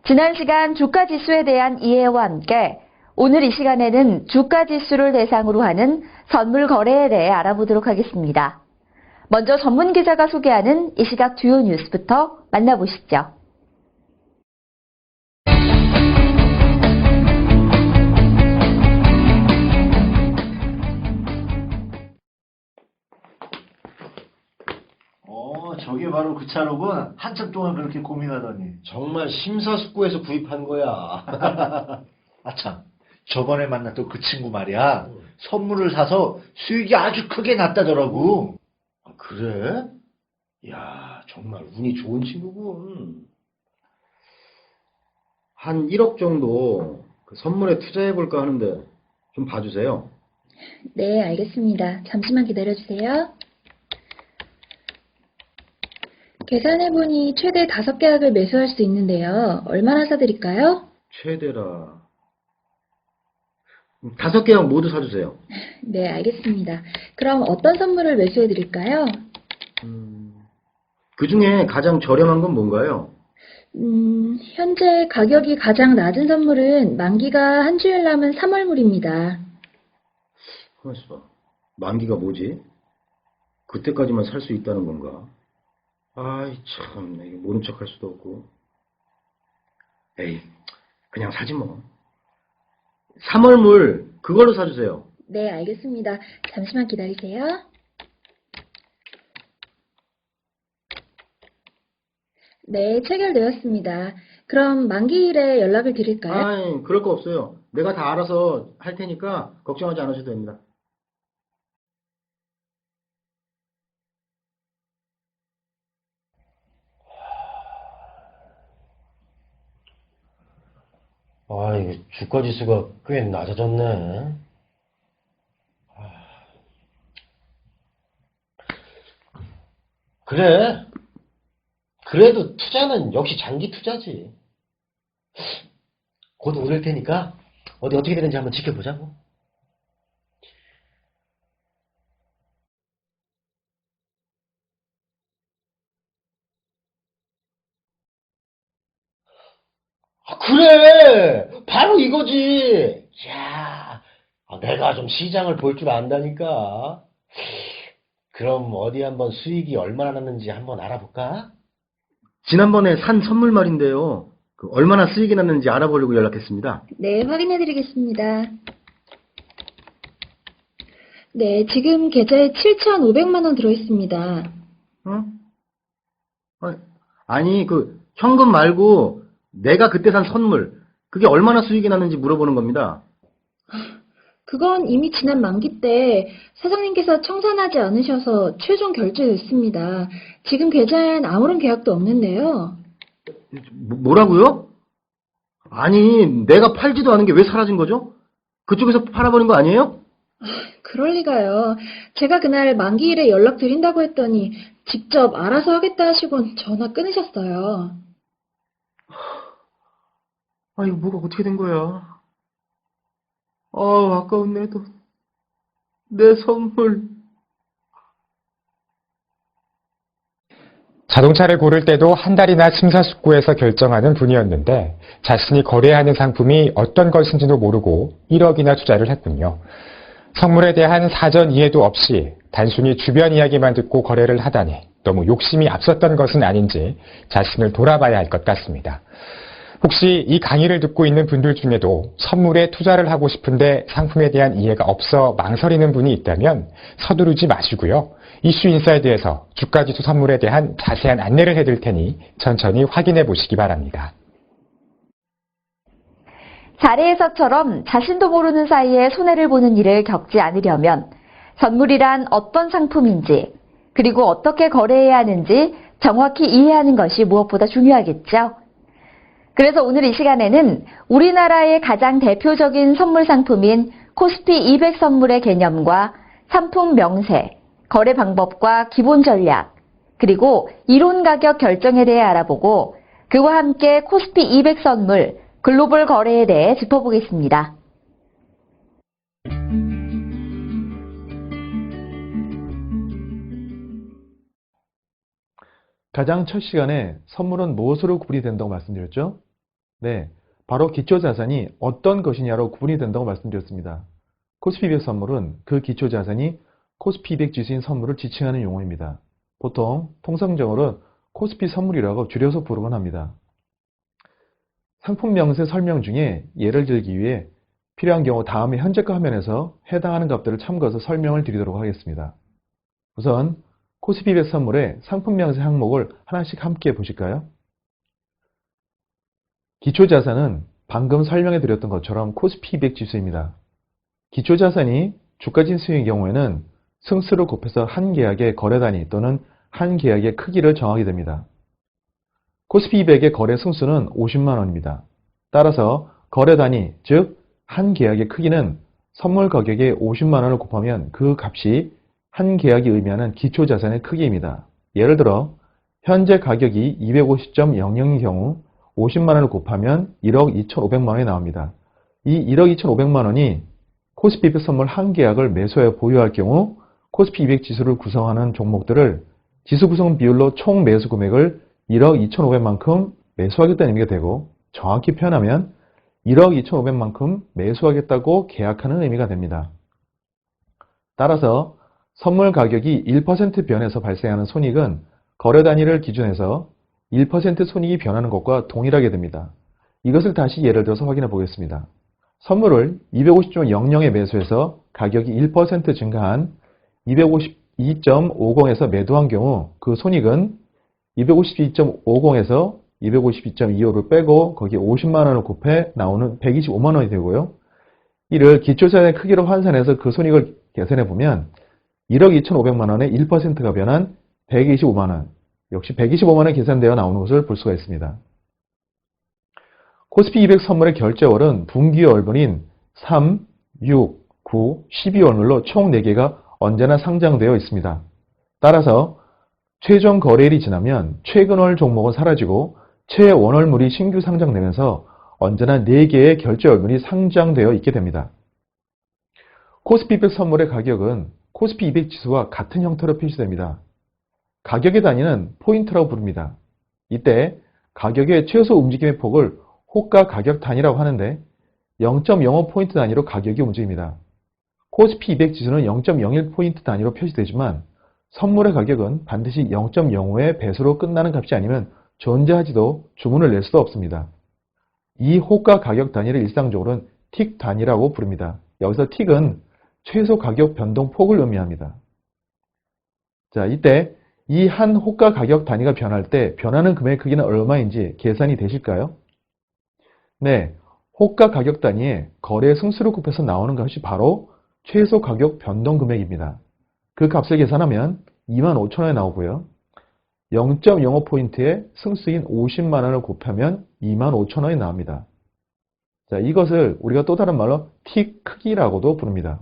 지난 시간 주가지수에 대한 이해와 함께 오늘 이 시간에는 주가지수를 대상으로 하는 선물 거래에 대해 알아보도록 하겠습니다. 먼저 전문 기자가 소개하는 이 시각 주요 뉴스부터 만나보시죠. 저게 바로 그 차로군. 한참 동안 그렇게 고민하더니. 정말 심사숙고해서 구입한 거야. 아참, 저번에 만났던 그 친구 말이야. 선물을 사서 수익이 아주 크게 났다더라고. 아, 그래? 야, 정말 운이 좋은 친구군. 한 1억 정도 그 선물에 투자해볼까 하는데 좀 봐주세요. 네, 알겠습니다. 잠시만 기다려주세요. 계산해보니 최대 5계약을 매수할 수 있는데요. 얼마나 사드릴까요? 최대라. 5계약 모두 사주세요. 네, 알겠습니다. 그럼 어떤 선물을 매수해드릴까요? 그 중에 가장 저렴한 건 뭔가요? 현재 가격이 가장 낮은 선물은 만기가 한 주일 남은 3월물입니다. 가만있어 봐. 만기가 뭐지? 그때까지만 살 수 있다는 건가? 아이 참, 이게 모른 척 할 수도 없고. 에이, 그냥 사지 뭐. 3월물 그걸로 사주세요. 네, 알겠습니다. 잠시만 기다리세요. 네, 체결되었습니다. 그럼 만기일에 연락을 드릴까요? 아이, 그럴 거 없어요. 내가 다 알아서 할 테니까 걱정하지 않으셔도 됩니다. 아, 이거 주가 지수가 꽤 낮아졌네. 그래. 그래도 투자는 역시 장기 투자지. 곧 오를 테니까 어디 어떻게 되는지 한번 지켜보자고. 아, 그래! 바로 이거지! 야, 내가 좀 시장을 볼 줄 안다니까. 그럼 어디 한번 수익이 얼마나 났는지 한번 알아볼까? 지난번에 산 선물 말인데요. 얼마나 수익이 났는지 알아보려고 연락했습니다. 네, 확인해드리겠습니다. 네, 지금 계좌에 7,500만 원 들어있습니다. 응? 아니, 현금 말고 내가 그때 산 선물, 그게 얼마나 수익이 났는지 물어보는 겁니다. 그건 이미 지난 만기 때 사장님께서 청산하지 않으셔서 최종 결제됐습니다. 지금 계좌엔 아무런 계약도 없는데요. 뭐라고요? 아니, 내가 팔지도 않은 게 왜 사라진 거죠? 그쪽에서 팔아버린 거 아니에요? 그럴 리가요. 제가 그날 만기일에 연락드린다고 했더니 직접 알아서 하겠다 하시곤 전화 끊으셨어요. 아, 이거 뭐가 어떻게 된 거야? 아까운 내 돈. 내 선물. 자동차를 고를 때도 한 달이나 심사숙고해서 결정하는 분이었는데 자신이 거래하는 상품이 어떤 것인지도 모르고 1억이나 투자를 했군요. 선물에 대한 사전 이해도 없이 단순히 주변 이야기만 듣고 거래를 하다니 너무 욕심이 앞섰던 것은 아닌지 자신을 돌아봐야 할 것 같습니다. 혹시 이 강의를 듣고 있는 분들 중에도 선물에 투자를 하고 싶은데 상품에 대한 이해가 없어 망설이는 분이 있다면 서두르지 마시고요. 이슈 인사이드에서 주가지수 선물에 대한 자세한 안내를 해드릴 테니 천천히 확인해 보시기 바랍니다. 자리에서처럼 자신도 모르는 사이에 손해를 보는 일을 겪지 않으려면 선물이란 어떤 상품인지 그리고 어떻게 거래해야 하는지 정확히 이해하는 것이 무엇보다 중요하겠죠. 그래서 오늘 이 시간에는 우리나라의 가장 대표적인 선물 상품인 코스피 200 선물의 개념과 상품 명세, 거래 방법과 기본 전략, 그리고 이론 가격 결정에 대해 알아보고 그와 함께 코스피 200 선물, 글로벌 거래에 대해 짚어보겠습니다. 가장 첫 시간에 선물은 무엇으로 구분이 된다고 말씀드렸죠? 네, 바로 기초자산이 어떤 것이냐로 구분이 된다고 말씀드렸습니다. 코스피 200 선물은 그 기초자산이 코스피 200 지수인 선물을 지칭하는 용어입니다. 보통 통상적으로 코스피 선물이라고 줄여서 부르곤 합니다. 상품 명세 설명 중에 예를 들기 위해 필요한 경우 다음에 현재가 화면에서 해당하는 값들을 참고해서 설명을 드리도록 하겠습니다. 우선 코스피 200 선물의 상품 명세 항목을 하나씩 함께 보실까요? 기초자산은 방금 설명해 드렸던 것처럼 코스피 200 지수입니다. 기초자산이 주가 지수의 경우에는 승수를 곱해서 한 계약의 거래 단위 또는 한 계약의 크기를 정하게 됩니다. 코스피 200의 거래 승수는 50만 원입니다. 따라서 거래 단위, 즉 한 계약의 크기는 선물 가격의 50만 원을 곱하면 그 값이 한 계약이 의미하는 기초자산의 크기입니다. 예를 들어 현재 가격이 250.00인 경우 50만 원을 곱하면 1억 2,500만 원이 나옵니다. 이 1억 2,500만 원이 코스피 200 선물 한 계약을 매수하여 보유할 경우 코스피 200 지수를 구성하는 종목들을 지수 구성 비율로 총 매수 금액을 1억 2,500만큼 매수하겠다는 의미가 되고, 정확히 표현하면 1억 2,500만큼 매수하겠다고 계약하는 의미가 됩니다. 따라서 선물 가격이 1% 변해서 발생하는 손익은 거래 단위를 기준해서 1% 손익이 변하는 것과 동일하게 됩니다. 이것을 다시 예를 들어서 확인해 보겠습니다. 선물을 250.00에 매수해서 가격이 1% 증가한 252.50에서 매도한 경우 그 손익은 252.50에서 252.25를 빼고 거기에 50만 원을 곱해 나오는 125만 원이 되고요. 이를 기초자산의 크기로 환산해서 그 손익을 계산해 보면 1억 2,500만 원의 1%가 변한 125만 원, 역시 125만 원이 계산되어 나오는 것을 볼 수가 있습니다. 코스피 200 선물의 결제월은 분기월분인 3, 6, 9, 12월물로 총 4개가 언제나 상장되어 있습니다. 따라서 최종 거래일이 지나면 최근월 종목은 사라지고 최원월물이 신규 상장되면서 언제나 4개의 결제월물이 상장되어 있게 됩니다. 코스피 200 선물의 가격은 코스피 200 지수와 같은 형태로 표시됩니다. 가격의 단위는 포인트라고 부릅니다. 이때 가격의 최소 움직임의 폭을 호가 가격 단위라고 하는데 0.05포인트 단위로 가격이 움직입니다. 코스피 200 지수는 0.01포인트 단위로 표시되지만 선물의 가격은 반드시 0.05의 배수로 끝나는 값이 아니면 존재하지도 주문을 낼 수도 없습니다. 이 호가 가격 단위를 일상적으로는 틱 단위라고 부릅니다. 여기서 틱은 최소 가격 변동폭을 의미합니다. 자, 이때 이 한 호가 가격 단위가 변할 때 변하는 금액 크기는 얼마인지 계산이 되실까요? 네, 호가 가격 단위에 거래 승수를 곱해서 나오는 값이 바로 최소 가격 변동 금액입니다. 그 값을 계산하면 25,000원이 나오고요. 0.05포인트의 승수인 50만 원을 곱하면 25,000원이 나옵니다. 자, 이것을 우리가 또 다른 말로 틱 크기라고도 부릅니다.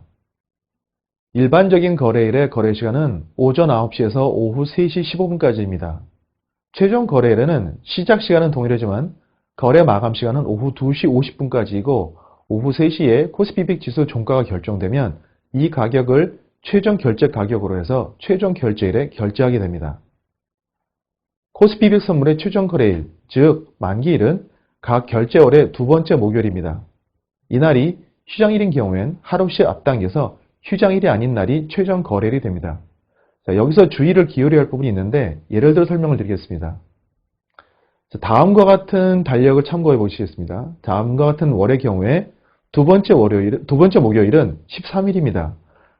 일반적인 거래일의 거래 시간은 오전 9시에서 오후 3시 15분까지입니다. 최종 거래일에는 시작 시간은 동일하지만 거래 마감 시간은 오후 2시 50분까지이고 오후 3시에 코스피 200 지수 종가가 결정되면 이 가격을 최종 결제 가격으로 해서 최종 결제일에 결제하게 됩니다. 코스피 200 선물의 최종 거래일, 즉 만기일은 각 결제월의 두 번째 목요일입니다. 이날이 휴장일인 경우엔 하루씩 앞당겨서 휴장일이 아닌 날이 최종 거래일이 됩니다. 자, 여기서 주의를 기울여야 할 부분이 있는데 예를 들어 설명을 드리겠습니다. 자, 다음과 같은 달력을 참고해 보시겠습니다. 다음과 같은 월의 경우에 두 번째 목요일은 13일입니다.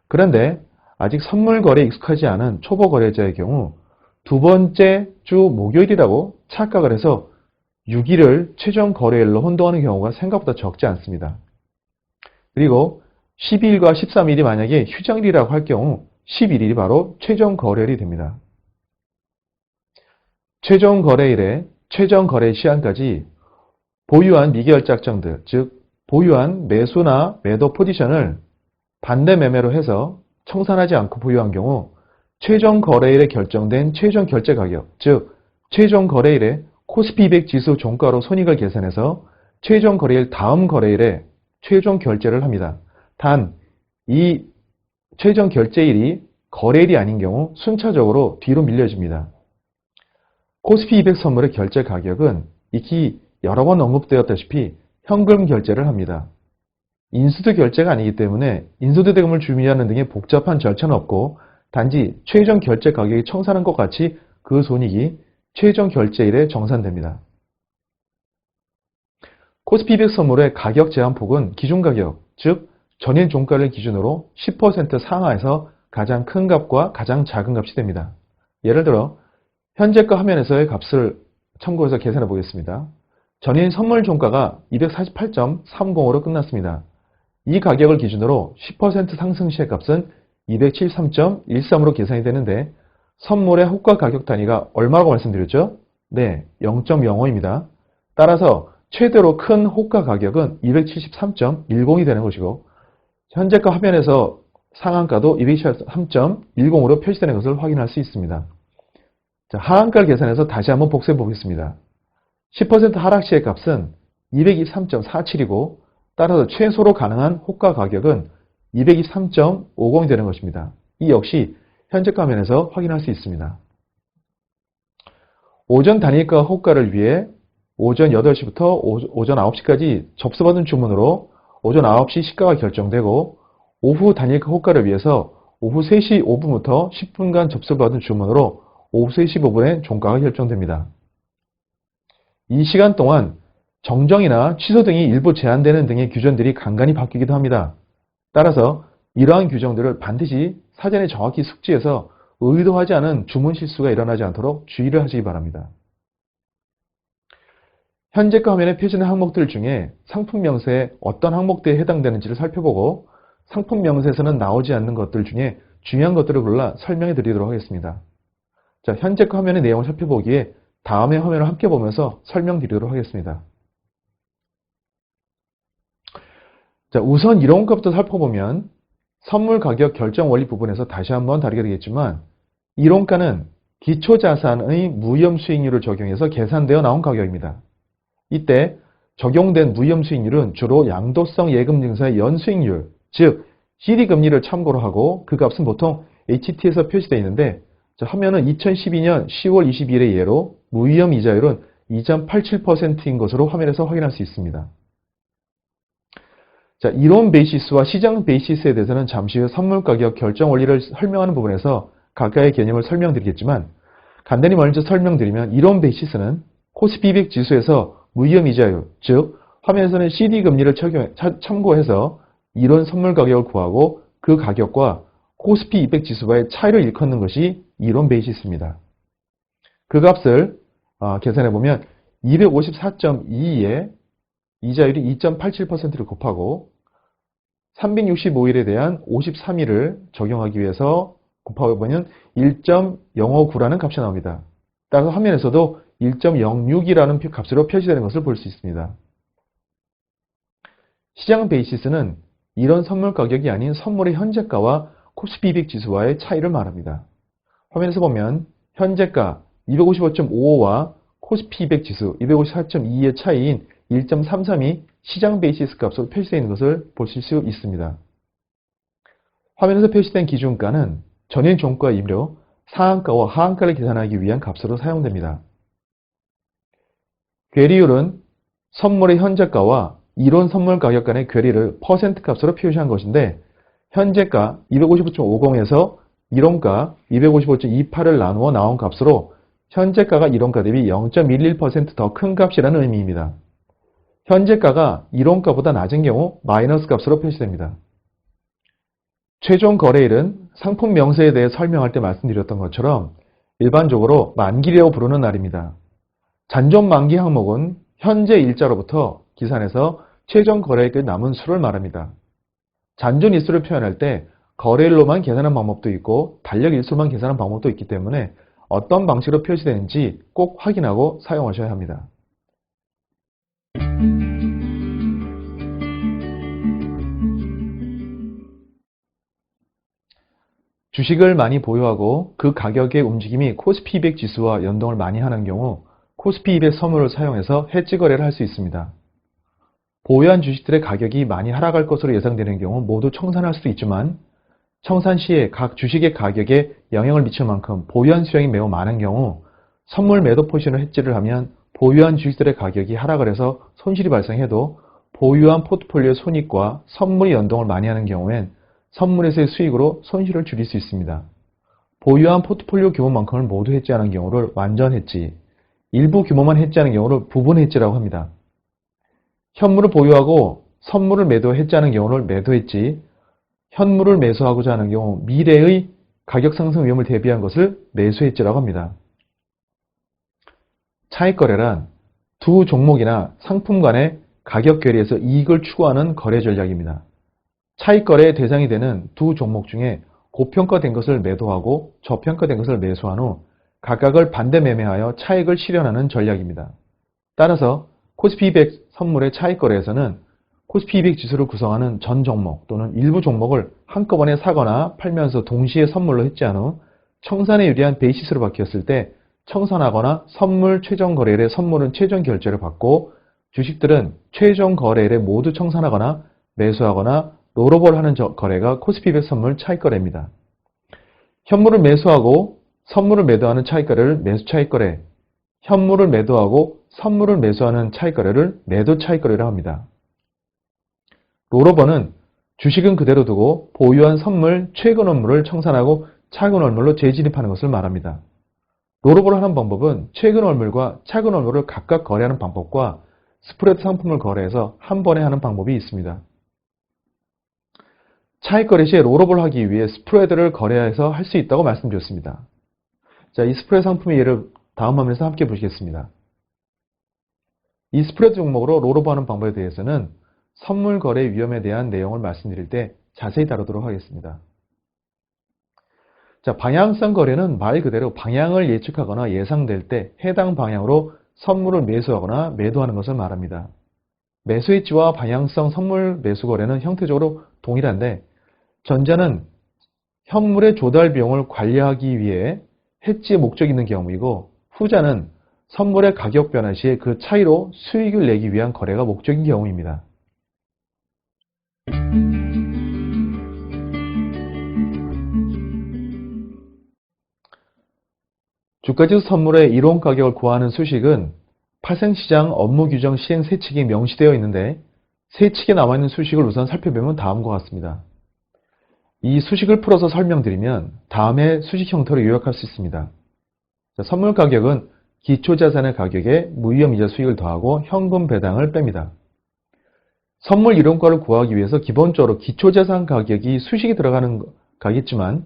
그런데 아직 선물 거래에 익숙하지 않은 초보 거래자의 경우 두 번째 주 목요일이라고 착각을 해서 6일을 최종 거래일로 혼동하는 경우가 생각보다 적지 않습니다. 그리고 12일과 13일이 만약에 휴장일이라고 할 경우 11일이 바로 최종 거래일이 됩니다. 최종 거래일에 최종 거래 시한까지 보유한 미결 작정들, 즉 보유한 매수나 매도 포지션을 반대 매매로 해서 청산하지 않고 보유한 경우 최종 거래일에 결정된 최종 결제 가격, 즉 최종 거래일에 코스피 200 지수 종가로 손익을 계산해서 최종 거래일 다음 거래일에 최종 결제를 합니다. 단, 이 최종 결제일이 거래일이 아닌 경우 순차적으로 뒤로 밀려집니다. 코스피 200 선물의 결제 가격은 익히 여러 번 언급되었다시피 현금 결제를 합니다. 인수도 결제가 아니기 때문에 인수도 대금을 준비하는 등의 복잡한 절차는 없고 단지 최종 결제 가격이 청산한 것 같이 그 손익이 최종 결제일에 정산됩니다. 코스피 200 선물의 가격 제한폭은 기준 가격, 즉 전일 종가를 기준으로 10% 상하에서 가장 큰 값과 가장 작은 값이 됩니다. 예를 들어 현재가 화면에서의 값을 참고해서 계산해 보겠습니다. 전일 선물 종가가 248.30으로 끝났습니다. 이 가격을 기준으로 10% 상승 시의 값은 273.13으로 계산이 되는데 선물의 호가 가격 단위가 얼마라고 말씀드렸죠? 네, 0.05입니다. 따라서 최대로 큰 호가 가격은 273.10이 되는 것이고 현재가 화면에서 상한가도 273.10으로 표시되는 것을 확인할 수 있습니다. 자, 하한가를 계산해서 다시 한번 복습해 보겠습니다. 10% 하락 시의 값은 223.47이고 따라서 최소로 가능한 호가 가격은 223.50이 되는 것입니다. 이 역시 현재가 화면에서 확인할 수 있습니다. 오전 단일가 호가를 위해 오전 8시부터 오전 9시까지 접수받은 주문으로 오전 9시 시가가 결정되고 오후 단일가 호가를 위해서 오후 3시 5분부터 10분간 접수받은 주문으로 오후 3시 5분에 종가가 결정됩니다. 이 시간 동안 정정이나 취소 등이 일부 제한되는 등의 규정들이 간간히 바뀌기도 합니다. 따라서 이러한 규정들을 반드시 사전에 정확히 숙지해서 의도하지 않은 주문 실수가 일어나지 않도록 주의를 하시기 바랍니다. 현재가 화면에 표시된 항목들 중에 상품 명세에 어떤 항목들에 해당되는지를 살펴보고 상품 명세에서는 나오지 않는 것들 중에 중요한 것들을 골라 설명해 드리도록 하겠습니다. 자, 현재가 화면의 내용을 살펴보기에 다음의 화면을 함께 보면서 설명드리도록 하겠습니다. 자, 우선 이론값부터 살펴보면 선물 가격 결정 원리 부분에서 다시 한번 다루게 되겠지만 이론가는 기초자산의 무위험 수익률을 적용해서 계산되어 나온 가격입니다. 이때 적용된 무위험 수익률은 주로 양도성 예금 증서의 연수익률, 즉 CD금리를 참고로 하고 그 값은 보통 HT에서 표시되어 있는데 자, 화면은 2012년 10월 22일의 예로 무위험 이자율은 2.87%인 것으로 화면에서 확인할 수 있습니다. 자, 이론 베이시스와 시장 베이시스에 대해서는 잠시 후 선물 가격 결정 원리를 설명하는 부분에서 각각의 개념을 설명드리겠지만 간단히 먼저 설명드리면 이론 베이시스는 코스피 200 지수에서 무위험 이자율, 즉 화면에서는 CD 금리를 참고해서 이론 선물 가격을 구하고 그 가격과 코스피 200 지수와의 차이를 일컫는 것이 이론 베이시스입니다. 그 값을 계산해보면 254.22에 이자율이 2.87%를 곱하고 365일에 대한 53일을 적용하기 위해서 곱하면 1.059라는 값이 나옵니다. 따라서 화면에서도 1.06이라는 값으로 표시되는 것을 볼 수 있습니다. 시장 베이시스는 이런 선물 가격이 아닌 선물의 현재가와 코스피 200 지수와의 차이를 말합니다. 화면에서 보면 현재가 255.55와 코스피 200 지수 254.22의 차이인 1.33이 시장 베이시스 값으로 표시되어 있는 것을 보실 수 있습니다. 화면에서 표시된 기준가는 전일 종가이므로 상한가와 하한가를 계산하기 위한 값으로 사용됩니다. 괴리율은 선물의 현재가와 이론 선물 가격 간의 괴리를 퍼센트 값으로 표시한 것인데 현재가 255.50에서 이론가 255.28을 나누어 나온 값으로 현재가가 이론가 대비 0.11% 더 큰 값이라는 의미입니다. 현재가가 이론가보다 낮은 경우 마이너스 값으로 표시됩니다. 최종 거래일은 상품 명세에 대해 설명할 때 말씀드렸던 것처럼 일반적으로 만기라고 부르는 날입니다. 잔존 만기 항목은 현재 일자로부터 기산해서 최종 거래일까지 남은 수를 말합니다. 잔존 일수를 표현할 때 거래일로만 계산하는 방법도 있고 달력 일수만 계산하는 방법도 있기 때문에 어떤 방식으로 표시되는지 꼭 확인하고 사용하셔야 합니다. 주식을 많이 보유하고 그 가격의 움직임이 코스피 200 지수와 연동을 많이 하는 경우 코스피 200 선물을 사용해서 해지 거래를 할 수 있습니다. 보유한 주식들의 가격이 많이 하락할 것으로 예상되는 경우 모두 청산할 수도 있지만 청산 시에 각 주식의 가격에 영향을 미칠 만큼 보유한 수량이 매우 많은 경우 선물 매도 포지션을 해지를 하면 보유한 주식들의 가격이 하락을 해서 손실이 발생해도 보유한 포트폴리오 손익과 선물이 연동을 많이 하는 경우엔 선물에서의 수익으로 손실을 줄일 수 있습니다. 보유한 포트폴리오 규모만큼을 모두 해지하는 경우를 완전 해지, 일부 규모만 해지하는 경우를 부분 해지라고 합니다. 현물을 보유하고 선물을 매도 해지하는 경우를 매도 해지, 현물을 매수하고자 하는 경우 미래의 가격 상승 위험을 대비한 것을 매수 해지라고 합니다. 차익 거래란 두 종목이나 상품 간의 가격 괴리에서 이익을 추구하는 거래 전략입니다. 차익 거래의 대상이 되는 두 종목 중에 고평가된 것을 매도하고 저평가된 것을 매수한 후 각각을 반대 매매하여 차익을 실현하는 전략입니다. 따라서 코스피 200 선물의 차익 거래에서는 코스피 200 지수를 구성하는 전 종목 또는 일부 종목을 한꺼번에 사거나 팔면서 동시에 선물로 해지한 후 청산에 유리한 베이시스로 바뀌었을 때 청산하거나 선물 최종 거래일에 선물은 최종 결제를 받고 주식들은 최종 거래일에 모두 청산하거나 매수하거나 롤오버를 하는 거래가 코스피 200 선물 차익 거래입니다. 현물을 매수하고 선물을 매도하는 차익 거래를 매수 차익 거래, 현물을 매도하고 선물을 매수하는 차익 거래를 매도 차익 거래라 합니다. 롤오버는 주식은 그대로 두고 보유한 선물 최근 원물을 청산하고 차근 원물로 재진입하는 것을 말합니다. 롤오버를 하는 방법은 최근 월물과 차근 월물을 각각 거래하는 방법과 스프레드 상품을 거래해서 한 번에 하는 방법이 있습니다. 차익 거래 시에 롤오버를 하기 위해 스프레드를 거래해서 할 수 있다고 말씀드렸습니다. 자, 이 스프레드 상품의 예를 다음 화면에서 함께 보시겠습니다. 이 스프레드 종목으로 롤오버하는 방법에 대해서는 선물 거래 위험에 대한 내용을 말씀드릴 때 자세히 다루도록 하겠습니다. 자, 방향성 거래는 말 그대로 방향을 예측하거나 예상될 때 해당 방향으로 선물을 매수하거나 매도하는 것을 말합니다. 매수 해지와 방향성 선물 매수 거래는 형태적으로 동일한데 전자는 현물의 조달 비용을 관리하기 위해 해지의 목적이 있는 경우이고 후자는 선물의 가격 변화 시에 그 차이로 수익을 내기 위한 거래가 목적인 경우입니다. 주가지수 선물의 이론 가격을 구하는 수식은 파생시장 업무규정 시행 세칙이 명시되어 있는데 세칙에 나와있는 수식을 우선 살펴보면 다음과 같습니다. 이 수식을 풀어서 설명드리면 다음의 수식 형태로 요약할 수 있습니다. 자, 선물 가격은 기초자산의 가격에 무위험이자 수익을 더하고 현금 배당을 뺍니다. 선물 이론가를 구하기 위해서 기본적으로 기초자산 가격이 수식이 들어가는 가겠지만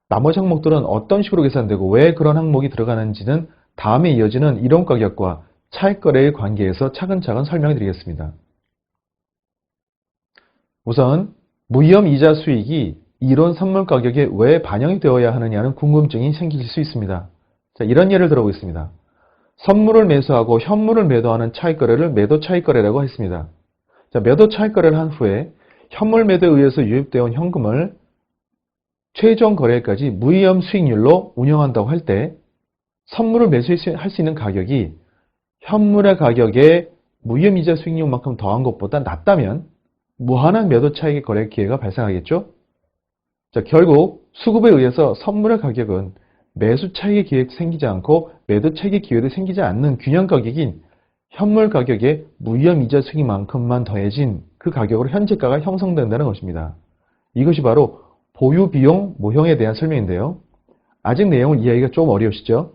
나머지 항목들은 어떤 식으로 계산되고 왜 그런 항목이 들어가는지는 다음에 이어지는 이론 가격과 차익 거래의 관계에서 차근차근 설명해 드리겠습니다. 우선 무위험 이자 수익이 이론 선물 가격에 왜 반영이 되어야 하느냐는 궁금증이 생길 수 있습니다. 자, 이런 예를 들어보겠습니다. 선물을 매수하고 현물을 매도하는 차익 거래를 매도 차익 거래라고 했습니다. 자, 매도 차익 거래를 한 후에 현물 매도에 의해서 유입되어 온 현금을 최종 거래일까지 무위험 수익률로 운영한다고 할 때 선물을 매수할 수 있는 가격이 현물의 가격에 무위험 이자 수익률만큼 더한 것보다 낮다면 무한한 매도 차익의 거래 기회가 발생하겠죠? 자, 결국 수급에 의해서 선물의 가격은 매수 차익의 기회도 생기지 않고 매도 차익의 기회도 생기지 않는 균형 가격인 현물 가격에 무위험 이자 수익만큼만 더해진 그 가격으로 현재가가 형성된다는 것입니다. 이것이 바로 보유 비용 모형에 대한 설명인데요. 아직 내용을 이해하기가 좀 어려우시죠?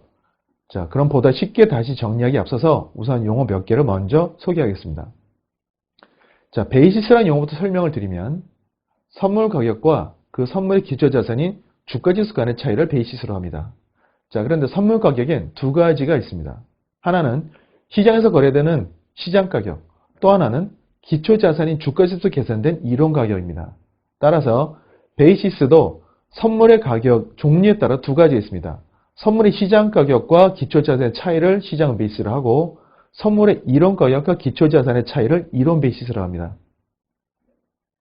자, 그럼 보다 쉽게 다시 정리하기 앞서서 우선 용어 몇 개를 먼저 소개하겠습니다. 자, 베이시스라는 용어부터 설명을 드리면 선물 가격과 그 선물의 기초자산인 주가지수 간의 차이를 베이시스로 합니다. 자, 그런데 선물 가격엔 두 가지가 있습니다. 하나는 시장에서 거래되는 시장 가격, 또 하나는 기초자산인 주가지수 계산된 이론 가격입니다. 따라서 베이시스도 선물의 가격 종류에 따라 두 가지 있습니다. 선물의 시장 가격과 기초자산의 차이를 시장 베이시스로 하고 선물의 이론 가격과 기초자산의 차이를 이론 베이시스로 합니다.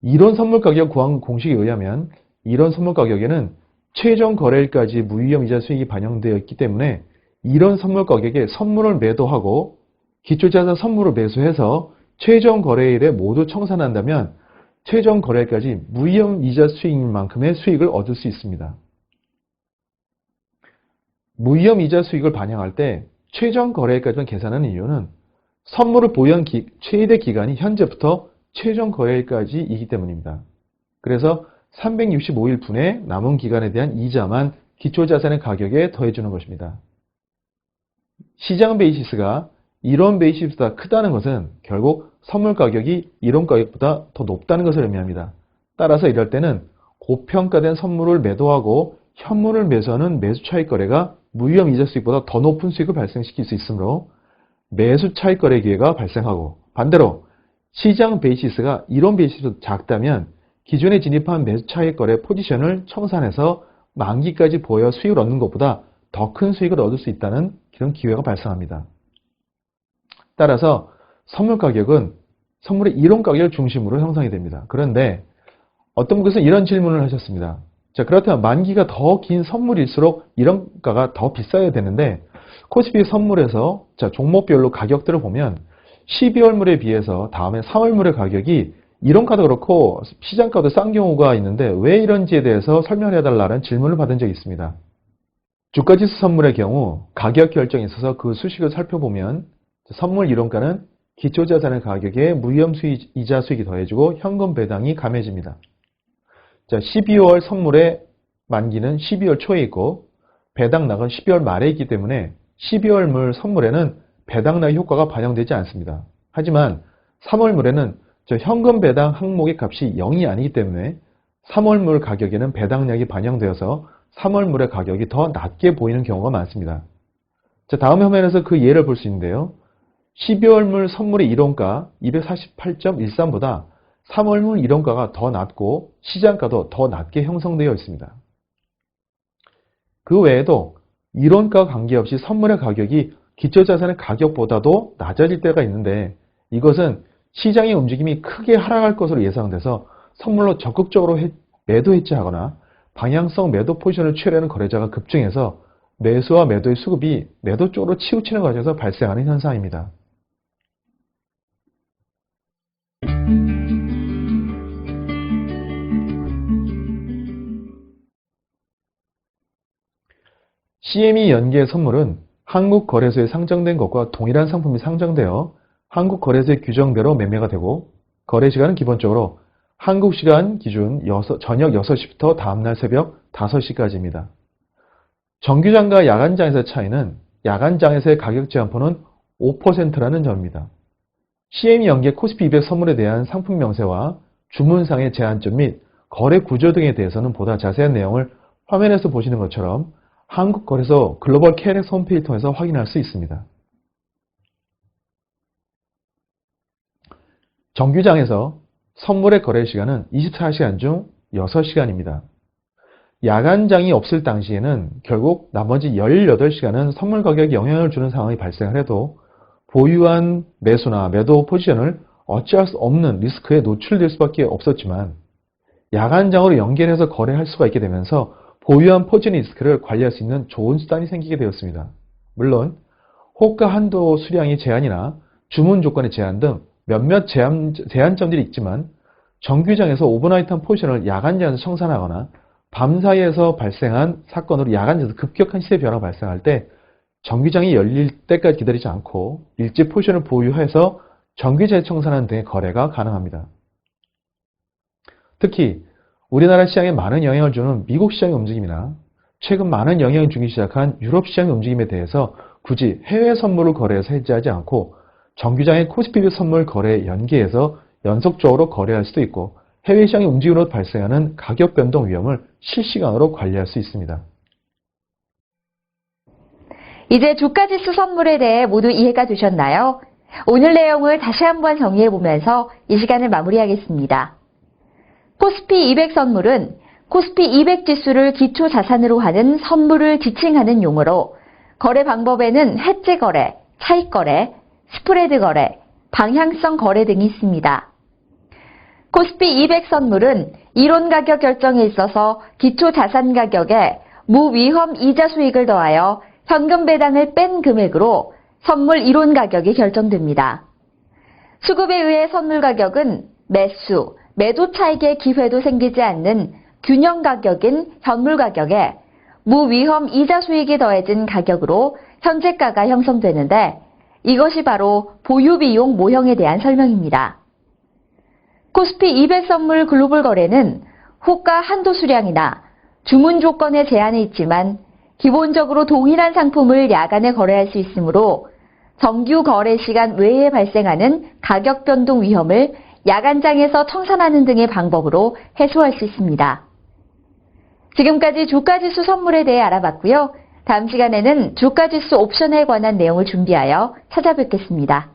이론 선물 가격 구한 공식에 의하면 이론 선물 가격에는 최종 거래일까지 무위험 이자 수익이 반영되어 있기 때문에 이론 선물 가격에 선물을 매도하고 기초자산 선물을 매수해서 최종 거래일에 모두 청산한다면 최종 거래일까지 무위험 이자 수익만큼의 수익을 얻을 수 있습니다. 무위험 이자 수익을 반영할 때 최종 거래일까지만 계산하는 이유는 선물을 보유한 최대 기간이 현재부터 최종 거래일까지이기 때문입니다. 그래서 365일 분의 남은 기간에 대한 이자만 기초자산의 가격에 더해주는 것입니다. 시장 베이시스가 이론 베이시스보다 크다는 것은 결국 선물 가격이 이론 가격보다 더 높다는 것을 의미합니다. 따라서 이럴 때는 고평가된 선물을 매도하고 현물을 매수하는 매수 차익 거래가 무위험 이자 수익보다 더 높은 수익을 발생시킬 수 있으므로 매수 차익 거래 기회가 발생하고, 반대로 시장 베이시스가 이론 베이시스보다 작다면 기존에 진입한 매수 차익 거래 포지션을 청산해서 만기까지 보여 수익을 얻는 것보다 더 큰 수익을 얻을 수 있다는 그런 기회가 발생합니다. 따라서 선물 가격은 선물의 이론 가격을 중심으로 형성이 됩니다. 그런데 어떤 분께서 이런 질문을 하셨습니다. 자, 그렇다면 만기가 더 긴 선물일수록 이론가가 더 비싸야 되는데 코스피 선물에서 자, 종목별로 가격들을 보면 12월물에 비해서 다음에 3월물의 가격이 이론가도 그렇고 시장가도 싼 경우가 있는데 왜 이런지에 대해서 설명해 달라는 질문을 받은 적이 있습니다. 주가지수 선물의 경우 가격 결정에 있어서 그 수식을 살펴보면 선물 이론가는 기초자산의 가격에 무위험 이자 수익이 더해지고 현금 배당이 감해집니다. 자, 12월 선물의 만기는 12월 초에 있고 배당락은 12월 말에 있기 때문에 12월물 선물에는 배당락 효과가 반영되지 않습니다. 하지만 3월물에는 현금 배당 항목의 값이 0이 아니기 때문에 3월물 가격에는 배당량이 반영되어서 3월물의 가격이 더 낮게 보이는 경우가 많습니다. 자, 다음 화면에서 그 예를 볼 수 있는데요. 12월물 선물의 이론가 248.13보다 3월물 이론가가 더 낮고 시장가도 더 낮게 형성되어 있습니다. 그 외에도 이론가와 관계없이 선물의 가격이 기초자산의 가격보다도 낮아질 때가 있는데 이것은 시장의 움직임이 크게 하락할 것으로 예상돼서 선물로 적극적으로 매도 해지하거나 방향성 매도 포지션을 취하려는 거래자가 급증해서 매수와 매도의 수급이 매도 쪽으로 치우치는 과정에서 발생하는 현상입니다. CME 연계의 선물은 한국거래소에 상장된 것과 동일한 상품이 상장되어 한국거래소의 규정대로 매매가 되고 거래시간은 기본적으로 한국시간 기준 저녁 6시부터 다음날 새벽 5시까지입니다. 정규장과 야간장에서의 차이는 야간장에서의 가격 제한포는 5%라는 점입니다. CME 연계 코스피 200 선물에 대한 상품 명세와 주문상의 제한점 및 거래 구조 등에 대해서는 보다 자세한 내용을 화면에서 보시는 것처럼 한국거래소 글로벌 KLX 홈페이지 통해서 확인할 수 있습니다. 정규장에서 선물의 거래 시간은 24시간 중 6시간입니다. 야간장이 없을 당시에는 결국 나머지 18시간은 선물 가격에 영향을 주는 상황이 발생을 해도 보유한 매수나 매도 포지션을 어찌할 수 없는 리스크에 노출될 수밖에 없었지만 야간장으로 연결해서 거래할 수가 있게 되면서 보유한 포지션 리스크를 관리할 수 있는 좋은 수단이 생기게 되었습니다. 물론 호가 한도 수량의 제한이나 주문 조건의 제한 등 몇몇 제한점들이 있지만 정규장에서 오버나이트한 포지션을 야간장에서 청산하거나 밤사이에서 발생한 사건으로 야간장에서 급격한 시세 변화가 발생할 때 정규장이 열릴 때까지 기다리지 않고 일찍 포지션을 보유해서 정규장에 청산하는 등의 거래가 가능합니다. 특히 우리나라 시장에 많은 영향을 주는 미국 시장의 움직임이나 최근 많은 영향을 주기 시작한 유럽 시장의 움직임에 대해서 굳이 해외 선물을 거래해서 해지하지 않고 정규장의 코스피 선물 거래에 연계해서 연속적으로 거래할 수도 있고 해외 시장의 움직임으로 발생하는 가격 변동 위험을 실시간으로 관리할 수 있습니다. 이제 주가지수 선물에 대해 모두 이해가 되셨나요? 오늘 내용을 다시 한번 정리해보면서 이 시간을 마무리하겠습니다. 코스피 200 선물은 코스피 200 지수를 기초 자산으로 하는 선물을 지칭하는 용어로 거래 방법에는 해지 거래, 차익 거래, 스프레드 거래, 방향성 거래 등이 있습니다. 코스피 200 선물은 이론 가격 결정에 있어서 기초 자산 가격에 무위험 이자 수익을 더하여 현금 배당을 뺀 금액으로 선물 이론 가격이 결정됩니다. 수급에 의해 선물 가격은 매수, 매도 차익의 기회도 생기지 않는 균형 가격인 현물 가격에 무위험 이자 수익이 더해진 가격으로 현재가가 형성되는데 이것이 바로 보유비용 모형에 대한 설명입니다. 코스피 200 선물 글로벌 거래는 호가 한도 수량이나 주문 조건에 제한이 있지만 기본적으로 동일한 상품을 야간에 거래할 수 있으므로 정규 거래 시간 외에 발생하는 가격 변동 위험을 야간장에서 청산하는 등의 방법으로 해소할 수 있습니다. 지금까지 주가지수 선물에 대해 알아봤고요. 다음 시간에는 주가지수 옵션에 관한 내용을 준비하여 찾아뵙겠습니다.